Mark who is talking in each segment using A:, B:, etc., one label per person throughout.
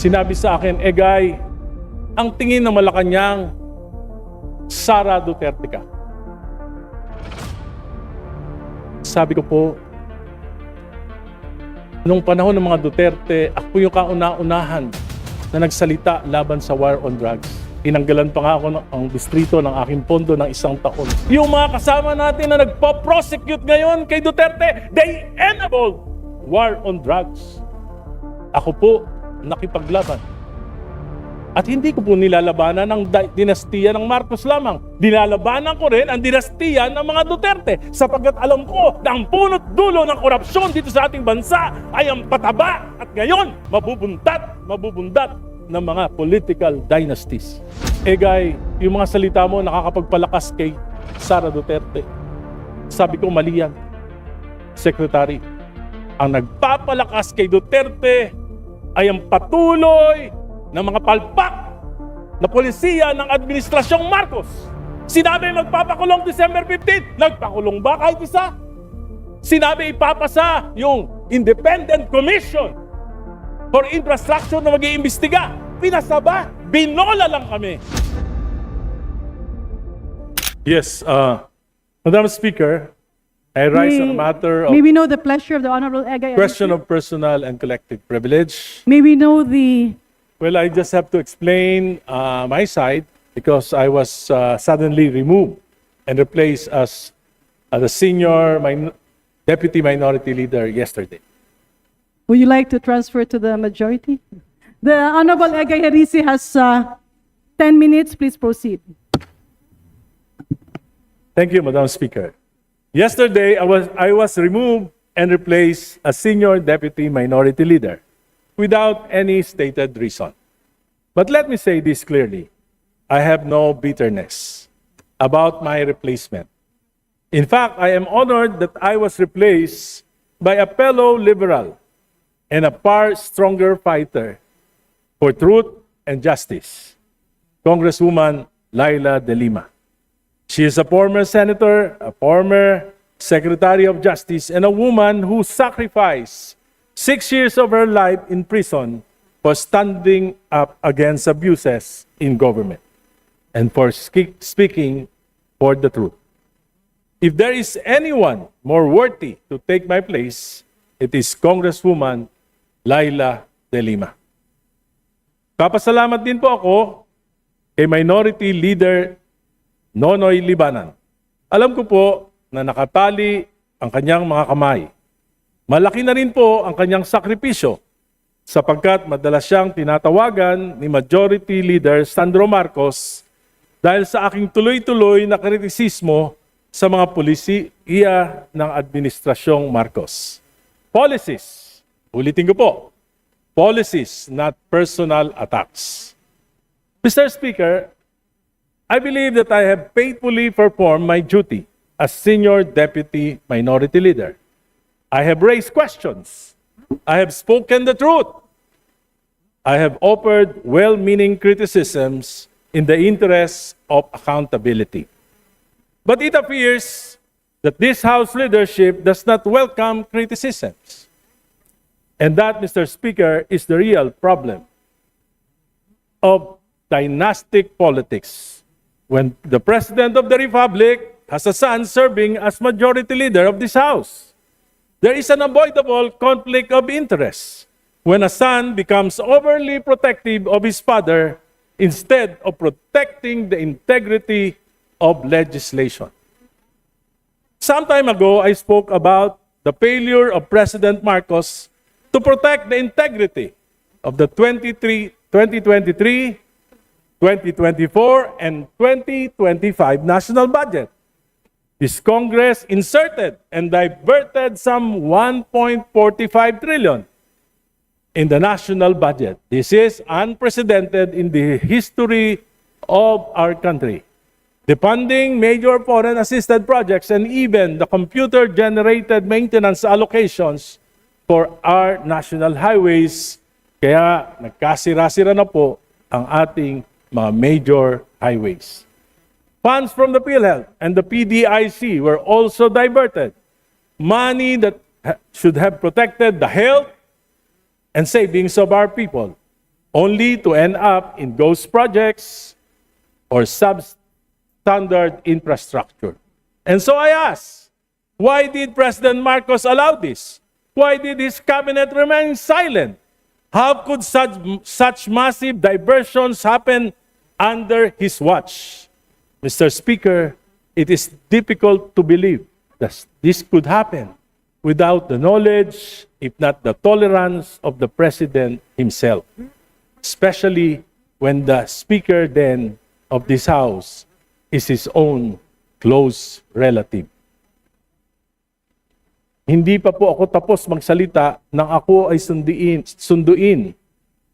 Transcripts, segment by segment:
A: Sinabi sa akin, Egay, ang tingin ng Malacanang, Sara Duterte ka. Sabi ko po, nung panahon ng mga Duterte, ako yung kauna-unahan na nagsalita laban sa war on drugs. Tinanggalan pa nga ako ang distrito ng aking pondo ng 1 taon. Yung mga kasama natin na nagpo-prosecute ngayon kay Duterte, they enabled war on drugs. Ako po, nakipaglaban. At hindi ko po nilalabanan ang dinastiya ng Marcos lamang. Dinalabanan ko rin ang dinastiya ng mga Duterte sapagkat alam ko na ang punot dulo ng korupsyon dito sa ating bansa ay ang pataba at ngayon mabubundat ng mga political dynasties. Egay, yung mga salita mo nakakapagpalakas kay Sara Duterte. Sabi ko, mali yan. Secretary, ang nagpapalakas kay Duterte ay ang patuloy ng mga palpak na polisiya ng Administrasyong Marcos. Sinabi magpapakulong December 15, nagpakulong ba kahit isa? Sinabi ipapasa yung Independent Commission for Infrastructure na mag-iimbestiga. Pinasa ba? Binola lang kami. Yes, Madam Speaker, I rise on a matter of
B: May we know the pleasure of the Honorable Egay?
A: question of personal and collective privilege.
B: May we know the...
A: Well, I just have to explain my side because I was suddenly removed and replaced as the senior deputy minority leader yesterday.
B: Would you like to transfer to the majority? The Honorable Egay Herisi has 10 minutes. Please proceed.
A: Thank you, Madam Speaker. Yesterday, I was removed and replaced as senior deputy minority leader without any stated reason. But let me say this clearly. I have no bitterness about my replacement. In fact, I am honored that I was replaced by a fellow liberal and a far stronger fighter for truth and justice, Congresswoman Laila De Lima. She is a former senator, a former secretary of justice, and a woman who sacrificed 6 years of her life in prison for standing up against abuses in government and for speaking for the truth. If there is anyone more worthy to take my place, it is Congresswoman Laila De Lima. Papasalamat din po ako kay Minority Leader Nonoy Libanan. Alam ko po na nakatali ang kanyang mga kamay. Malaki na rin po ang kanyang sakripisyo sapagkat madalas siyang tinatawagan ni Majority Leader Sandro Marcos dahil sa aking tuloy-tuloy na kritisismo sa mga polisiya ng Administrasyong Marcos. Policies, ulitin ko po, policies, not personal attacks. Mr. Speaker, I believe that I have faithfully performed my duty as Senior Deputy Minority Leader. I have raised questions. I have spoken the truth. I have offered well-meaning criticisms in the interest of accountability. But it appears that this House leadership does not welcome criticisms. And that, Mr. Speaker, is the real problem of dynastic politics. When the President of the Republic has a son serving as Majority Leader of this House, there is an unavoidable conflict of interest when a son becomes overly protective of his father instead of protecting the integrity of legislation. Some time ago, I spoke about the failure of President Marcos to protect the integrity of the 2023, 2024, and 2025 national budget. This Congress inserted and diverted some 1.45 trillion in the national budget. This is unprecedented in the history of our country. Defunding major foreign assisted projects and even the computer-generated maintenance allocations for our national highways. Kaya nagkasira-sira na po ang ating mga major highways. Funds from the PhilHealth and the PDIC were also diverted. Money that should have protected the health and savings of our people only to end up in ghost projects or substandard infrastructure. And so I ask, why did President Marcos allow this? Why did his cabinet remain silent? How could such massive diversions happen under his watch? Mr. Speaker, it is difficult to believe that this could happen without the knowledge, if not the tolerance, of the President himself, especially when the Speaker then of this House is his own close relative. Hindi pa po ako tapos magsalita nang ako ay sunduin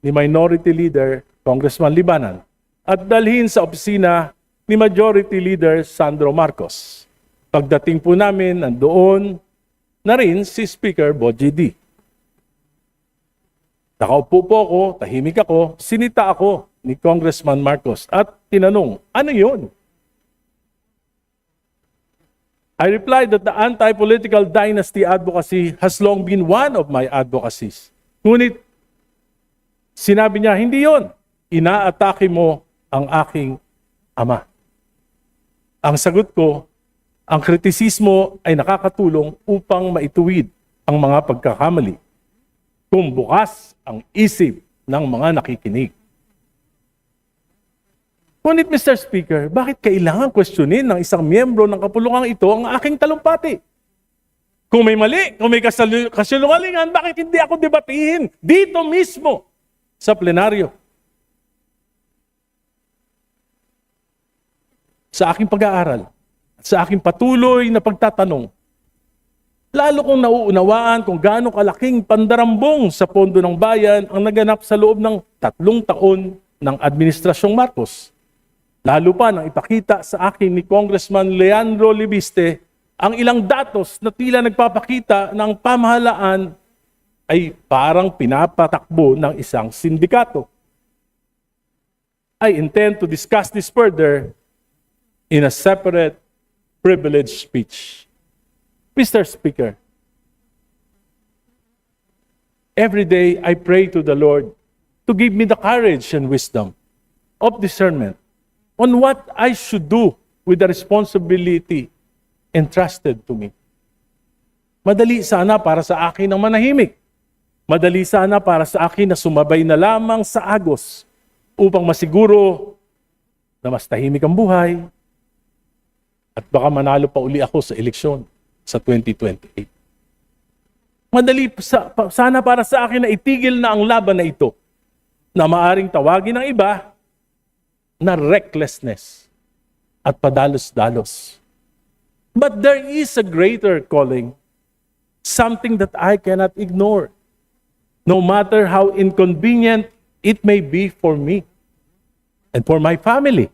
A: ni Minority Leader Congressman Libanan at dalhin sa opisina ni Majority Leader Sandro Marcos. Pagdating po namin, nandoon na rin si Speaker Bogie D. Nakaupo po ako, tahimik ako, sinita ako ni Congressman Marcos at tinanong, ano yun? I replied that the anti-political dynasty advocacy has long been one of my advocacies. Ngunit, sinabi niya, hindi yon. Inaatake mo ang aking ama. Ang sagot ko, ang kritisismo ay nakakatulong upang maituwid ang mga pagkakamali kung bukas ang isip ng mga nakikinig. Ngunit, Mr. Speaker, bakit kailangan questionin ng isang miyembro ng kapulungang ito ang aking talumpati? Kung may mali, kung may kasinungalingan, bakit hindi ako debatihin dito mismo sa plenaryo? Sa aking pag-aaral at sa aking patuloy na pagtatanong, lalo kong nauunawaan kung gaano kalaking pandarambong sa pondo ng bayan ang naganap sa loob ng 3 taon ng Administrasyong Marcos. Lalo pa nang ipakita sa akin ni Congressman Leandro Libiste ang ilang datos na tila nagpapakita ng pamahalaan ay parang pinapatakbo ng isang sindikato. I intend to discuss this further in a separate privileged speech. Mr. Speaker, every day I pray to the Lord to give me the courage and wisdom of discernment on what I should do with the responsibility entrusted to me. Madali sana para sa akin ang manahimik. Madali sana para sa akin na sumabay na lamang sa agos upang masiguro na mas tahimik ang buhay at baka manalo pa uli ako sa eleksyon sa 2028. Madali sana para sa akin na itigil na ang laban na ito na maaring tawagin ng iba na recklessness at padalos-dalos. But there is a greater calling, something that I cannot ignore, no matter how inconvenient it may be for me and for my family,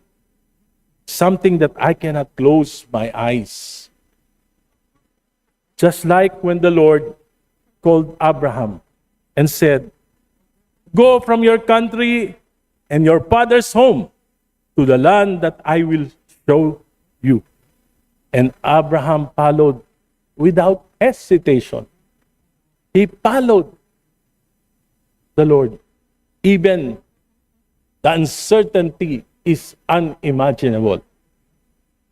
A: something that I cannot close my eyes. Just like when the Lord called Abraham and said, "Go from your country and your father's home to the land that I will show you." And Abraham followed without hesitation. He followed the Lord. Even the uncertainty is unimaginable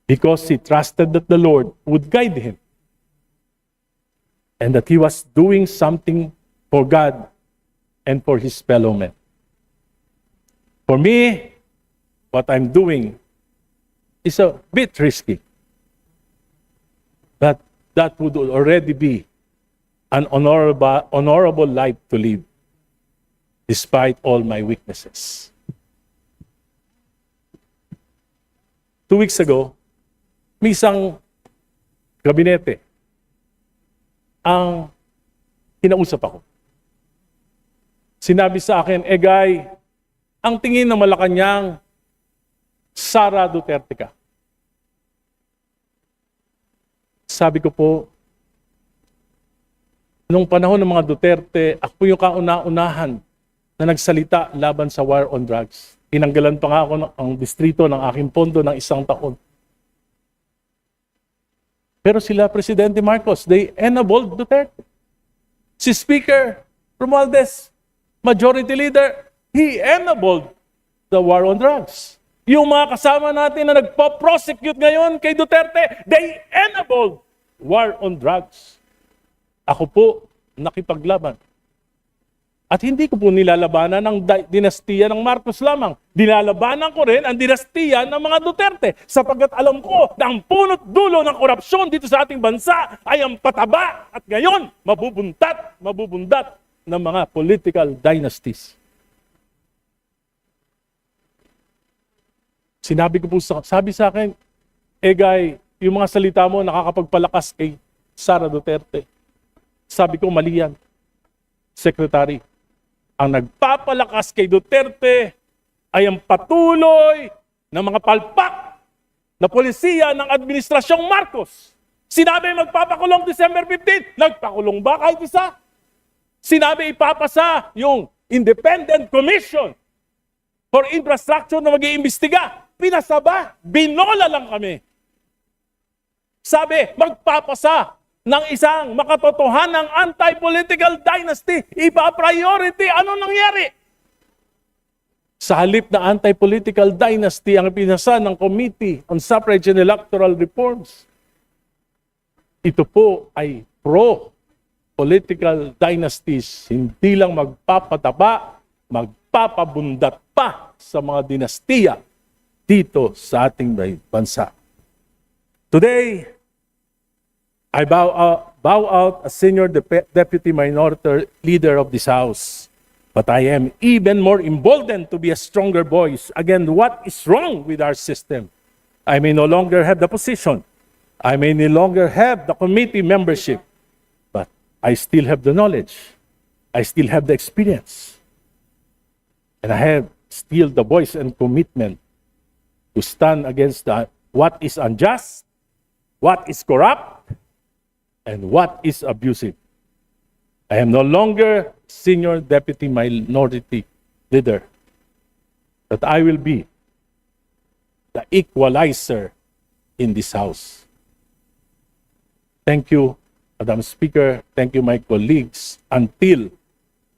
A: because he trusted that the Lord would guide him and that he was doing something for God and for his fellow men. For me, what I'm doing is a bit risky. But that would already be an honorable life to live, despite all my weaknesses. 2 weeks ago, may isang gabinete ang kinausap ako. Sinabi sa akin, Egay, ang tingin ng Malacanang, Sara Duterte ka. Sabi ko po, nung panahon ng mga Duterte, ako po yung kauna-unahan na nagsalita laban sa war on drugs. Tinanggalan pa nga ako ang distrito ng aking pondo ng 1 taon. Pero sila, Presidente Marcos, they enabled Duterte. Si Speaker Romualdez, Majority Leader, he enabled the war on drugs. Yung mga kasama natin na nagpo-prosecute ngayon kay Duterte, they enabled war on drugs. Ako po, nakipaglaban. At hindi ko po nilalabanan ang dinastiya ng Marcos lamang. Dinalabanan ko rin ang dinastiya ng mga Duterte sapagkat alam ko na ang punot dulo ng korupsyon dito sa ating bansa ay ang pataba at ngayon mabubundat ng mga political dynasties. Sabi sa akin, Egay, yung mga salita mo nakakapagpalakas kay Sara Duterte. Sabi ko, mali yan. Secretary, ang nagpapalakas kay Duterte ay ang patuloy ng mga palpak na polisiya ng Administrasyong Marcos. Sinabi magpapakulong December 15, nagpakulong ba kahit isa? Sinabi ipapasa yung Independent Commission for Infrastructure na mag-iimbestiga. Pinasa ba? Binola lang kami. Sabi, magpapasa ng isang makatotohanang anti-political dynasty. Iba-priority. Ano nangyari? Sa halip na anti-political dynasty ang pinasa ng Committee on Suffrage and Electoral Reforms, ito po ay pro-political dynasties. Hindi lang magpapataba, magpapabundat pa sa mga dinastiya dito sa ating bansa. Today, I bow out as Senior Deputy Minority Leader of this House. But I am even more emboldened to be a stronger voice against what is wrong with our system. I may no longer have the position. I may no longer have the committee membership. But I still have the knowledge. I still have the experience. And I have still the voice and commitment to stand against what is unjust, what is corrupt, and what is abusive. I am no longer Senior Deputy Minority Leader, but I will be the equalizer in this House. Thank you, Madam Speaker. Thank you, my colleagues, until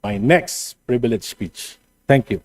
A: my next privilege speech. Thank you.